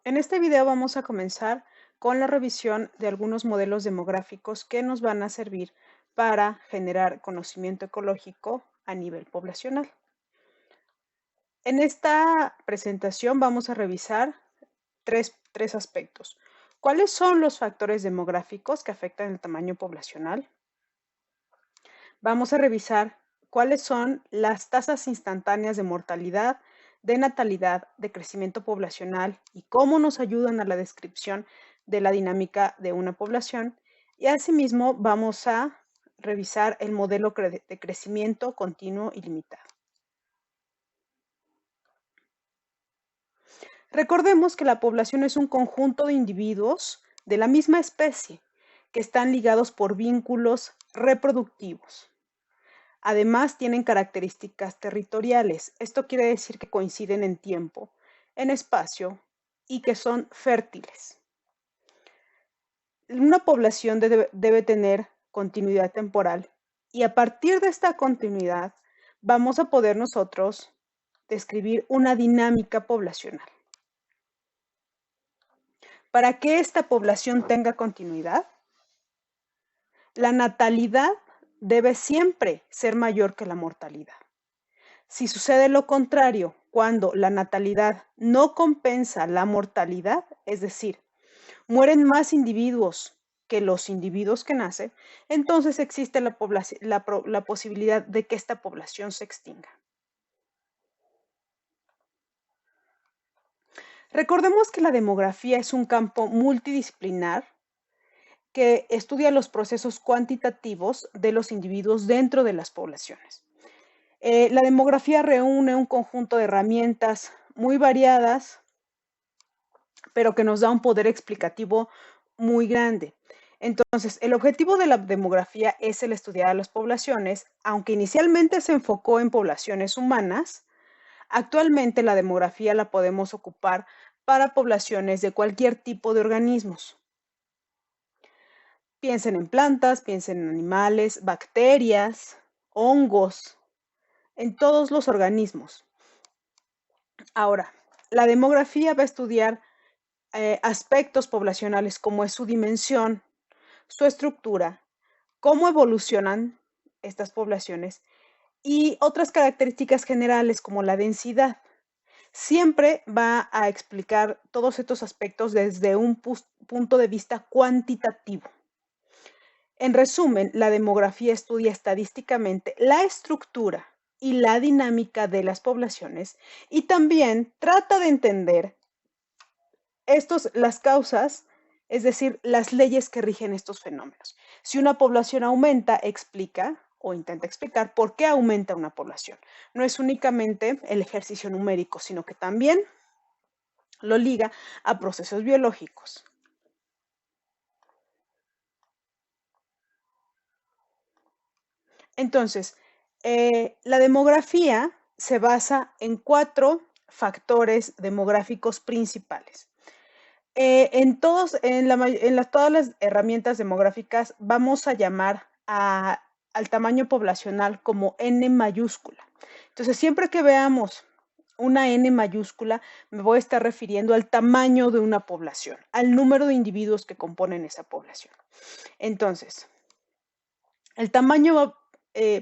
En este video vamos a comenzar con la revisión de algunos modelos demográficos que nos van a servir para generar conocimiento ecológico a nivel poblacional. En esta presentación vamos a revisar tres aspectos. ¿Cuáles son los factores demográficos que afectan el tamaño poblacional? Vamos a revisar cuáles son las tasas instantáneas de mortalidad, de natalidad, de crecimiento poblacional y cómo nos ayudan a la descripción de la dinámica de una población. Y asimismo vamos a revisar el modelo de crecimiento continuo y limitado. Recordemos que la población es un conjunto de individuos de la misma especie que están ligados por vínculos reproductivos. Además, tienen características territoriales. Esto quiere decir que coinciden en tiempo, en espacio y que son fértiles. Una población debe tener continuidad temporal y a partir de esta continuidad vamos a poder nosotros describir una dinámica poblacional. Para que esta población tenga continuidad, la natalidad debe siempre ser mayor que la mortalidad. Si sucede lo contrario, cuando la natalidad no compensa la mortalidad, es decir, mueren más individuos que los individuos que nacen, entonces existe la posibilidad de que esta población se extinga. Recordemos que la demografía es un campo multidisciplinar que estudia los procesos cuantitativos de los individuos dentro de las poblaciones. La demografía reúne un conjunto de herramientas muy variadas, pero que nos da un poder explicativo muy grande. Entonces, el objetivo de la demografía es el estudiar a las poblaciones, aunque inicialmente se enfocó en poblaciones humanas, actualmente la demografía la podemos ocupar para poblaciones de cualquier tipo de organismos. Piensen en plantas, piensen en animales, bacterias, hongos, en todos los organismos. Ahora, la demografía va a estudiar aspectos poblacionales como es su dimensión, su estructura, cómo evolucionan estas poblaciones y otras características generales como la densidad. Siempre va a explicar todos estos aspectos desde un punto de vista cuantitativo. En resumen, la demografía estudia estadísticamente la estructura y la dinámica de las poblaciones y también trata de entender las causas, es decir, las leyes que rigen estos fenómenos. Si una población aumenta, explica o intenta explicar por qué aumenta una población. No es únicamente el ejercicio numérico, sino que también lo liga a procesos biológicos. Entonces, la demografía se basa en 4 factores demográficos principales. Todas las herramientas demográficas vamos a llamar al tamaño poblacional como N mayúscula. Entonces, siempre que veamos una N mayúscula, me voy a estar refiriendo al tamaño de una población, al número de individuos que componen esa población. Entonces, el tamaño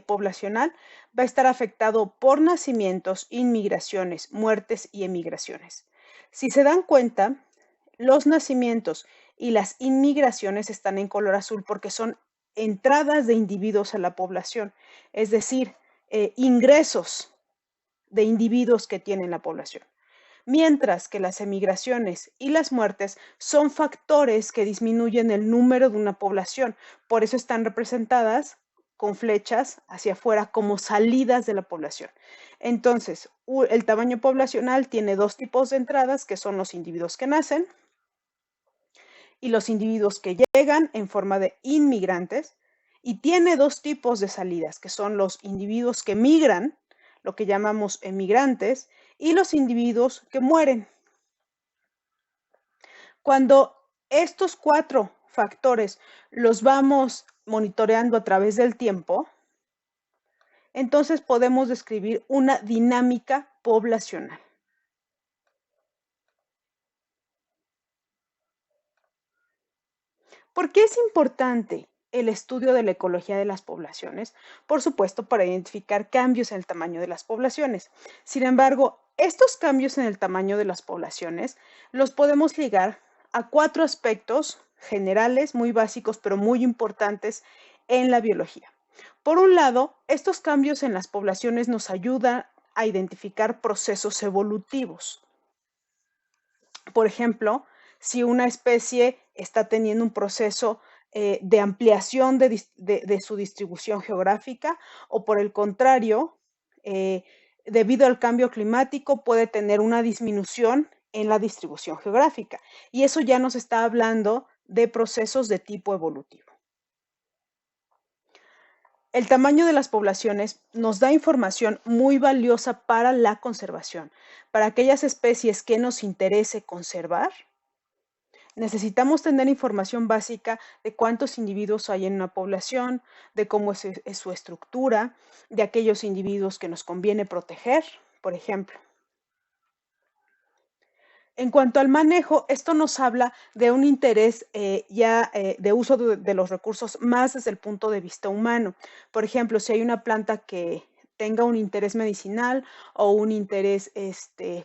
poblacional va a estar afectado por nacimientos, inmigraciones, muertes y emigraciones. Si se dan cuenta, los nacimientos y las inmigraciones están en color azul porque son entradas de individuos a la población, es decir, ingresos de individuos que tienen la población. Mientras que las emigraciones y las muertes son factores que disminuyen el número de una población, por eso están representadas con flechas hacia afuera como salidas de la población. Entonces, el tamaño poblacional tiene 2 tipos de entradas, que son los individuos que nacen y los individuos que llegan en forma de inmigrantes, y tiene 2 tipos de salidas, que son los individuos que migran, lo que llamamos emigrantes, y los individuos que mueren. Cuando estos 4 factores los vamos monitoreando a través del tiempo, entonces podemos describir una dinámica poblacional. ¿Por qué es importante el estudio de la ecología de las poblaciones? Por supuesto, para identificar cambios en el tamaño de las poblaciones. Sin embargo, estos cambios en el tamaño de las poblaciones los podemos ligar a cuatro aspectos generales, muy básicos, pero muy importantes en la biología. Por un lado, estos cambios en las poblaciones nos ayudan a identificar procesos evolutivos. Por ejemplo, si una especie está teniendo un proceso de ampliación de su distribución geográfica o por el contrario, eh, debido al cambio climático puede tener una disminución en la distribución geográfica. Y eso ya nos está hablando de procesos de tipo evolutivo. El tamaño de las poblaciones nos da información muy valiosa para la conservación. Para aquellas especies que nos interese conservar, necesitamos tener información básica de cuántos individuos hay en una población, de cómo es su estructura, de aquellos individuos que nos conviene proteger, por ejemplo. En cuanto al manejo, esto nos habla de un interés de uso de los recursos más desde el punto de vista humano. Por ejemplo, si hay una planta que tenga un interés medicinal o un interés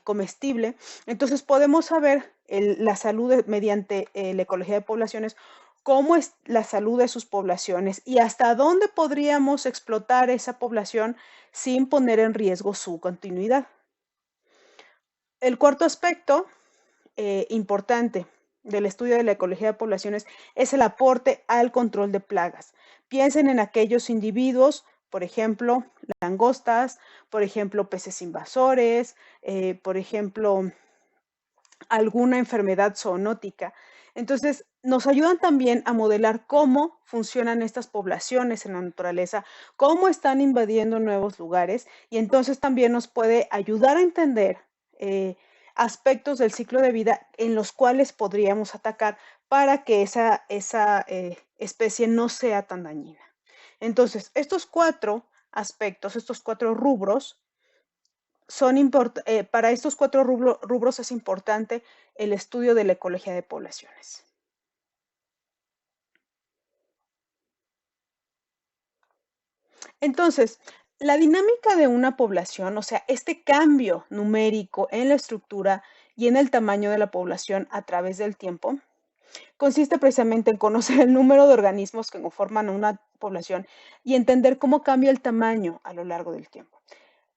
comestible, entonces podemos saber la salud mediante la ecología de poblaciones, cómo es la salud de sus poblaciones y hasta dónde podríamos explotar esa población sin poner en riesgo su continuidad. El cuarto aspecto importante del estudio de la ecología de poblaciones es el aporte al control de plagas. Piensen en aquellos individuos, por ejemplo, langostas, por ejemplo, peces invasores, por ejemplo, alguna enfermedad zoonótica. Entonces, nos ayudan también a modelar cómo funcionan estas poblaciones en la naturaleza, cómo están invadiendo nuevos lugares y entonces también nos puede ayudar a entender aspectos del ciclo de vida en los cuales podríamos atacar para que esa especie no sea tan dañina. Entonces, estos cuatro aspectos, estos cuatro rubros, para estos cuatro rubros es importante el estudio de la ecología de poblaciones. Entonces, la dinámica de una población, o sea, este cambio numérico en la estructura y en el tamaño de la población a través del tiempo, consiste precisamente en conocer el número de organismos que conforman una población y entender cómo cambia el tamaño a lo largo del tiempo.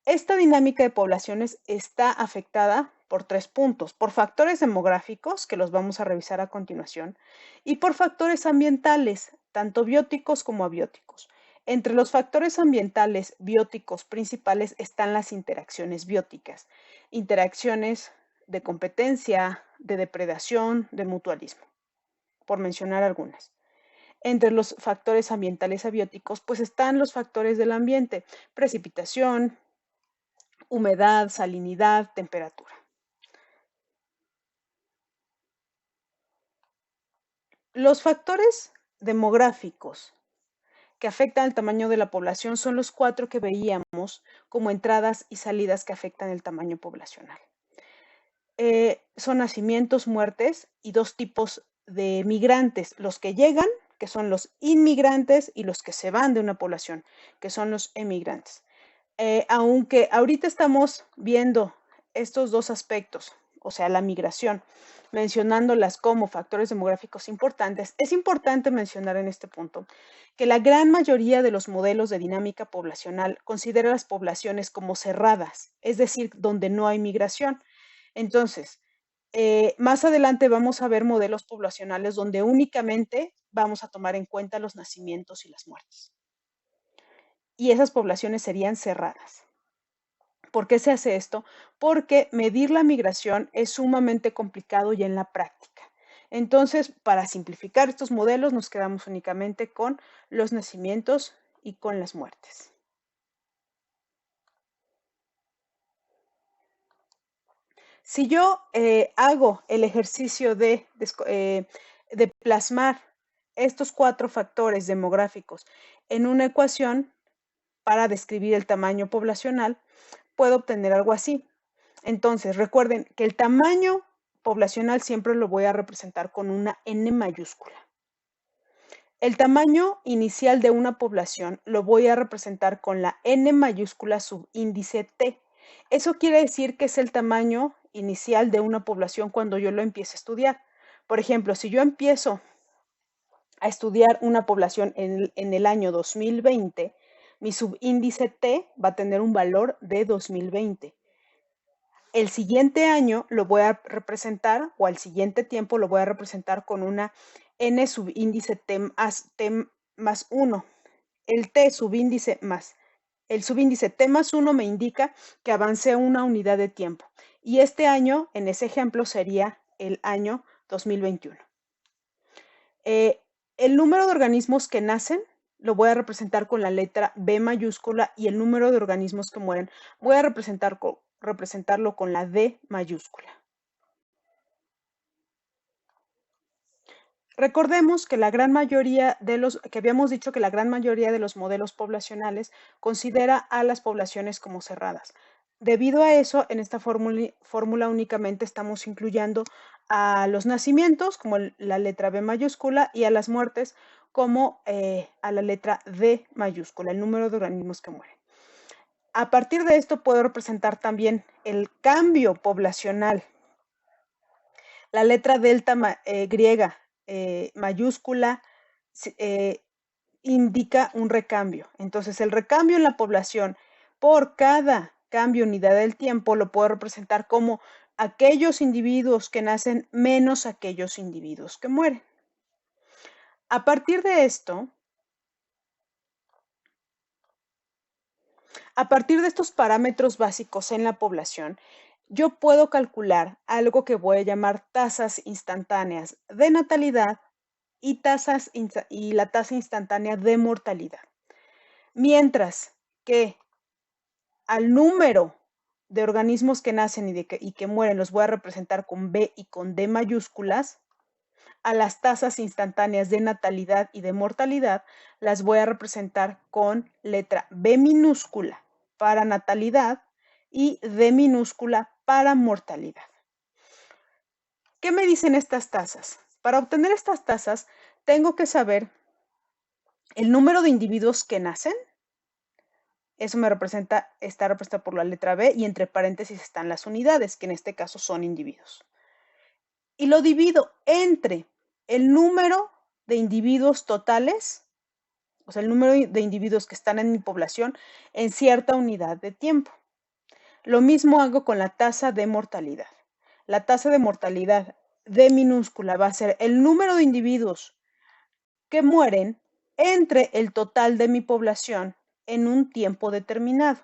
Esta dinámica de poblaciones está afectada por tres puntos, por factores demográficos, que los vamos a revisar a continuación, y por factores ambientales, tanto bióticos como abióticos. Entre los factores ambientales bióticos principales están las interacciones bióticas, interacciones de competencia, de depredación, de mutualismo, por mencionar algunas. Entre los factores ambientales abióticos, pues están los factores del ambiente, precipitación, humedad, salinidad, temperatura. Los factores demográficos que afectan el tamaño de la población son los cuatro que veíamos como entradas y salidas que afectan el tamaño poblacional. Son nacimientos, muertes y dos tipos de migrantes, los que llegan, que son los inmigrantes, y los que se van de una población, que son los emigrantes. Aunque ahorita estamos viendo estos dos aspectos, o sea, la migración, mencionándolas como factores demográficos importantes, es importante mencionar en este punto que la gran mayoría de los modelos de dinámica poblacional considera las poblaciones como cerradas, es decir, donde no hay migración. Entonces, más adelante vamos a ver modelos poblacionales donde únicamente vamos a tomar en cuenta los nacimientos y las muertes. Y esas poblaciones serían cerradas. ¿Por qué se hace esto? Porque medir la migración es sumamente complicado ya en la práctica. Entonces, para simplificar estos modelos, nos quedamos únicamente con los nacimientos y con las muertes. Si yo hago el ejercicio de plasmar estos cuatro factores demográficos en una ecuación para describir el tamaño poblacional, puedo obtener algo así. Entonces, recuerden que el tamaño poblacional siempre lo voy a representar con una N mayúscula. El tamaño inicial de una población lo voy a representar con la N mayúscula subíndice T. Eso quiere decir que es el tamaño inicial de una población cuando yo lo empiece a estudiar. Por ejemplo, si yo empiezo a estudiar una población en el año 2020, mi subíndice T va a tener un valor de 2020. El siguiente año lo voy a representar, o al siguiente tiempo lo voy a representar con una N subíndice T más 1. El subíndice T más 1 me indica que avancé una unidad de tiempo. Y este año, en ese ejemplo, sería el año 2021. El número de organismos que nacen lo voy a representar con la letra B mayúscula y el número de organismos que mueren voy a representarlo con la D mayúscula. Recordemos que habíamos dicho que la gran mayoría de los modelos poblacionales considera a las poblaciones como cerradas. Debido a eso, en esta fórmula únicamente estamos incluyendo a los nacimientos como la letra B mayúscula y a las muertes como a la letra D mayúscula, el número de organismos que mueren. A partir de esto puedo representar también el cambio poblacional. La letra delta griega mayúscula indica un recambio. Entonces, el recambio en la población por cada cambio unidad del tiempo lo puedo representar como aquellos individuos que nacen menos aquellos individuos que mueren. A partir de esto, a partir de estos parámetros básicos en la población, yo puedo calcular algo que voy a llamar tasas instantáneas de natalidad y la tasa instantánea de mortalidad. Mientras que al número de organismos que nacen y que mueren los voy a representar con B y con D mayúsculas, a las tasas instantáneas de natalidad y de mortalidad las voy a representar con letra B minúscula para natalidad y D minúscula para mortalidad. ¿Qué me dicen estas tasas? Para obtener estas tasas tengo que saber el número de individuos que nacen. Eso está representado por la letra B y entre paréntesis están las unidades, que en este caso son individuos. Y lo divido entre el número de individuos totales, o sea, el número de individuos que están en mi población en cierta unidad de tiempo. Lo mismo hago con la tasa de mortalidad. La tasa de mortalidad D minúscula va a ser el número de individuos que mueren entre el total de mi población en un tiempo determinado.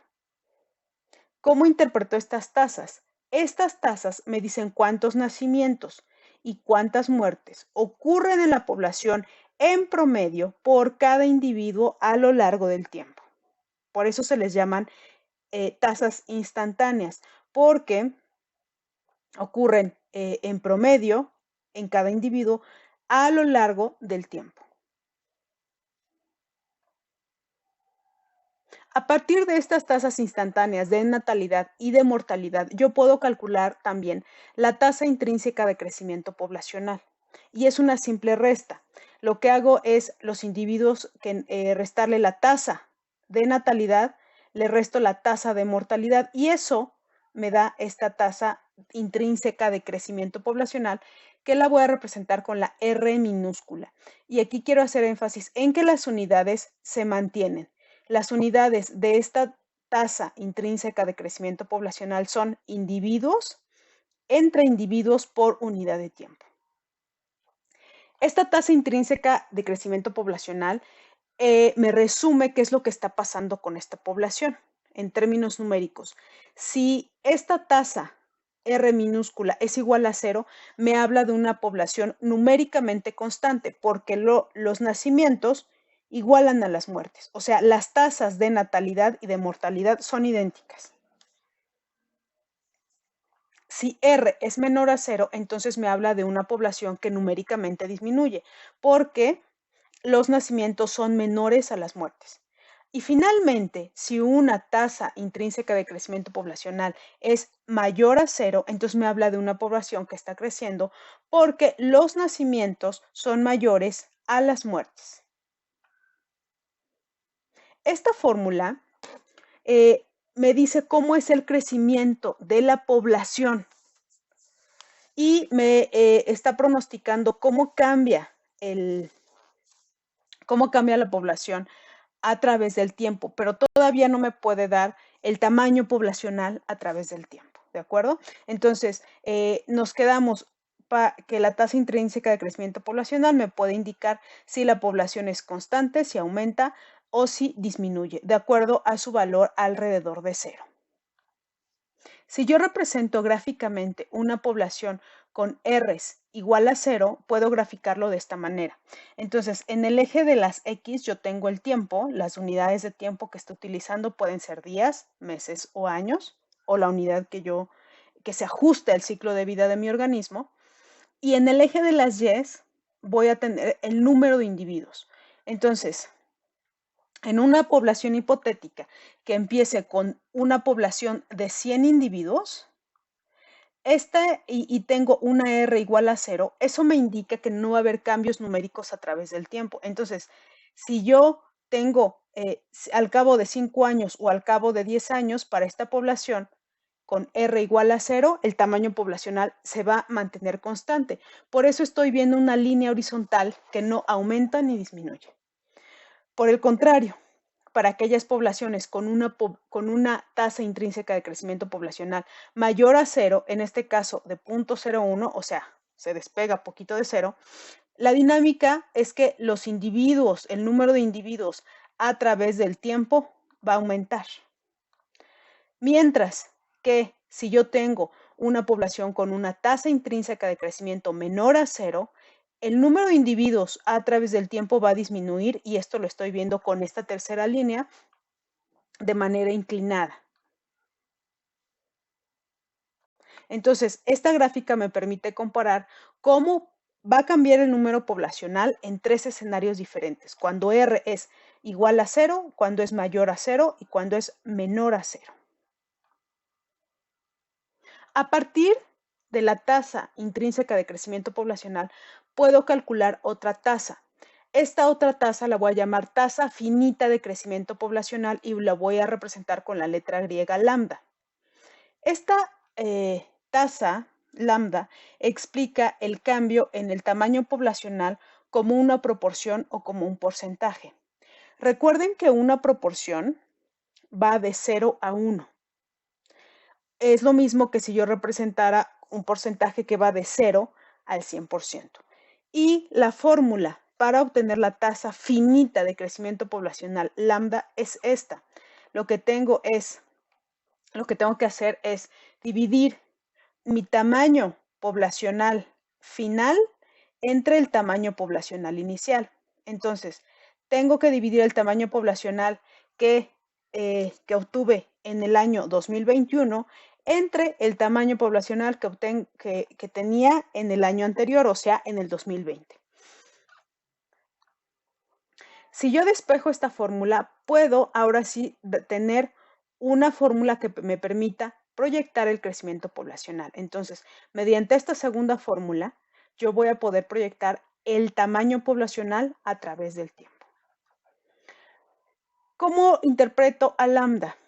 ¿Cómo interpreto estas tasas? Estas tasas me dicen cuántos nacimientos y cuántas muertes ocurren en la población en promedio por cada individuo a lo largo del tiempo. Por eso se les llaman tasas instantáneas, porque ocurren en promedio en cada individuo a lo largo del tiempo. A partir de estas tasas instantáneas de natalidad y de mortalidad, yo puedo calcular también la tasa intrínseca de crecimiento poblacional. Y es una simple resta. Lo que hago es los individuos restarle la tasa de natalidad, le resto la tasa de mortalidad y eso me da esta tasa intrínseca de crecimiento poblacional que la voy a representar con la R minúscula. Y aquí quiero hacer énfasis en que las unidades se mantienen. Las unidades de esta tasa intrínseca de crecimiento poblacional son individuos entre individuos por unidad de tiempo. Esta tasa intrínseca de crecimiento poblacional me resume qué es lo que está pasando con esta población en términos numéricos. Si esta tasa R minúscula es igual a 0, me habla de una población numéricamente constante porque los nacimientos igualan a las muertes. O sea, las tasas de natalidad y de mortalidad son idénticas. Si R es menor a 0, entonces me habla de una población que numéricamente disminuye, porque los nacimientos son menores a las muertes. Y finalmente, si una tasa intrínseca de crecimiento poblacional es mayor a 0, entonces me habla de una población que está creciendo porque los nacimientos son mayores a las muertes. Esta fórmula me dice cómo es el crecimiento de la población y me está pronosticando cómo cambia la población a través del tiempo, pero todavía no me puede dar el tamaño poblacional a través del tiempo, ¿de acuerdo? Entonces, nos quedamos que la tasa intrínseca de crecimiento poblacional me puede indicar si la población es constante, si aumenta o si disminuye, de acuerdo a su valor alrededor de cero. Si yo represento gráficamente una población con R's igual a 0, puedo graficarlo de esta manera. Entonces, en el eje de las X yo tengo el tiempo, las unidades de tiempo que estoy utilizando pueden ser días, meses o años, o la unidad que se ajuste al ciclo de vida de mi organismo. Y en el eje de las Y's voy a tener el número de individuos. Entonces, en una población hipotética que empiece con una población de 100 individuos, y tengo una R igual a 0, eso me indica que no va a haber cambios numéricos a través del tiempo. Entonces, si yo tengo al cabo de 5 años o al cabo de 10 años para esta población con R igual a 0, el tamaño poblacional se va a mantener constante. Por eso estoy viendo una línea horizontal que no aumenta ni disminuye. Por el contrario, para aquellas poblaciones con una tasa intrínseca de crecimiento poblacional mayor a 0, en este caso de 0.01, o sea, se despega poquito de 0, la dinámica es que los individuos, el número de individuos a través del tiempo va a aumentar. Mientras que si yo tengo una población con una tasa intrínseca de crecimiento menor a 0, el número de individuos a través del tiempo va a disminuir, y esto lo estoy viendo con esta tercera línea de manera inclinada. Entonces, esta gráfica me permite comparar cómo va a cambiar el número poblacional en 3 escenarios diferentes, cuando R es igual a 0, cuando es mayor a 0 y cuando es menor a 0. A partir de la tasa intrínseca de crecimiento poblacional, puedo calcular otra tasa. Esta otra tasa la voy a llamar tasa finita de crecimiento poblacional y la voy a representar con la letra griega lambda. Esta tasa lambda explica el cambio en el tamaño poblacional como una proporción o como un porcentaje. Recuerden que una proporción va de 0 a 1. Es lo mismo que si yo representara un porcentaje que va de 0 al 100%. Y la fórmula para obtener la tasa finita de crecimiento poblacional lambda es esta. Lo que tengo que hacer es dividir mi tamaño poblacional final entre el tamaño poblacional inicial. Entonces, tengo que dividir el tamaño poblacional que obtuve en el año 2021 entre el tamaño poblacional que tenía en el año anterior, o sea, en el 2020. Si yo despejo esta fórmula, puedo ahora sí tener una fórmula que me permita proyectar el crecimiento poblacional. Entonces, mediante esta segunda fórmula, yo voy a poder proyectar el tamaño poblacional a través del tiempo. ¿Cómo interpreto a lambda?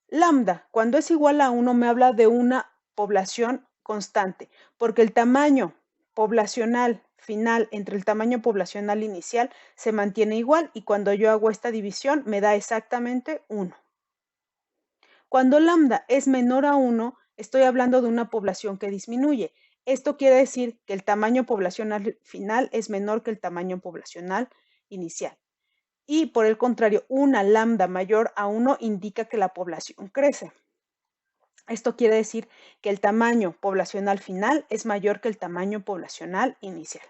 Lambda, cuando es igual a 1, me habla de una población constante, porque el tamaño poblacional final entre el tamaño poblacional inicial se mantiene igual, y cuando yo hago esta división me da exactamente 1. Cuando lambda es menor a 1, estoy hablando de una población que disminuye. Esto quiere decir que el tamaño poblacional final es menor que el tamaño poblacional inicial. Y por el contrario, una lambda mayor a 1 indica que la población crece. Esto quiere decir que el tamaño poblacional final es mayor que el tamaño poblacional inicial.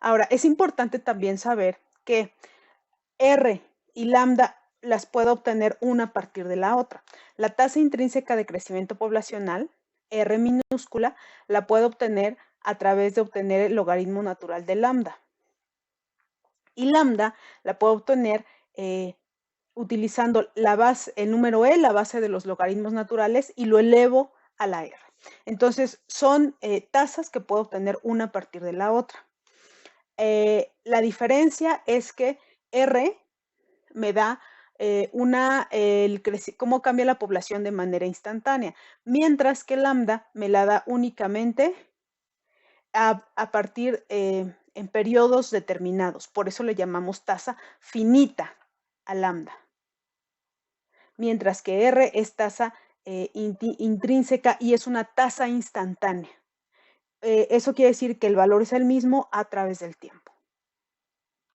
Ahora, es importante también saber que R y lambda las puedo obtener una a partir de la otra. La tasa intrínseca de crecimiento poblacional, R minúscula, la puedo obtener a través de obtener el logaritmo natural de lambda. Y lambda la puedo obtener utilizando el número E, la base de los logaritmos naturales, y lo elevo a la R. Entonces, son tasas que puedo obtener una a partir de la otra. La diferencia es que R me da cómo cambia la población de manera instantánea, mientras que lambda me la da únicamente a partir en periodos determinados. Por eso le llamamos tasa finita a lambda, mientras que R es tasa intrínseca y es una tasa instantánea. Eso quiere decir que el valor es el mismo a través del tiempo.